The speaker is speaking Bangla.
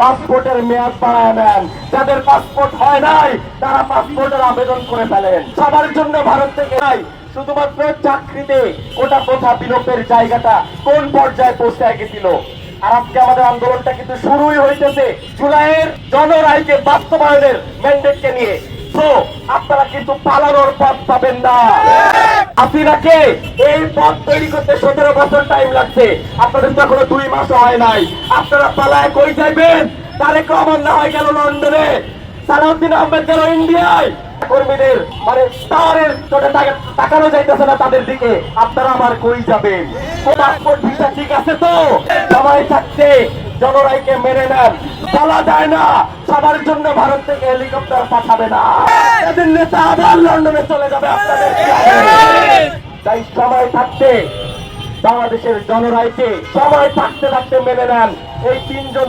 পাসপোর্টের মেয়াদ বাড়ায় নেন। যাদের পাসপোর্ট হয় নাই তারা পাসপোর্টের আবেদন করে ফেলেন। সবার জন্য ভারত থেকে নাই, শুধুমাত্র চাকরিতে কোটা প্রথা বিলোপের জায়গাটা কোন পর্যায়ে পৌঁছায় গেছিল। আর আজকে আমাদের আন্দোলনটা কিন্তু শুরুই হইতেছে জুলাইয়ের জনরায়কে বাস্তবায়নের ম্যান্ডেটকে নিয়ে। তো আপনারা কিন্তু পালানোর পথ পাবেন না। হাসিনাকে এই পথ তৈরি করতে 17 বছর টাইম লাগছে, আপনাদের তো এখনো 2 মাস হয় নাই। আপনারা পালায় কই যাইবেন? তারেক রহমান না হয়ে গেল লন্ডনে, সালাউদ্দিন আহমেদ গেল ইন্ডিয়ায়। কর্মীদের মানে টাওয়ারের চোটে তাকানো যাইতেছে না তাদের দিকে। আপনারা আবার কই যাবেন? পাসপোর্ট ভিসা ঠিক আছে তো? সবাই থাকতে জনরায়কে মেনে নেন। বলা যায় না সবার জন্য ভারত থেকে হেলিকপ্টার পাঠাবে না। এদের নেতা আবার লন্ডনে চলে যাবে আপনাদের। তাই সময় থাকতে বাংলাদেশের জনরায়কে সময় থাকতে থাকতে মেনে নেন। এই 3 জন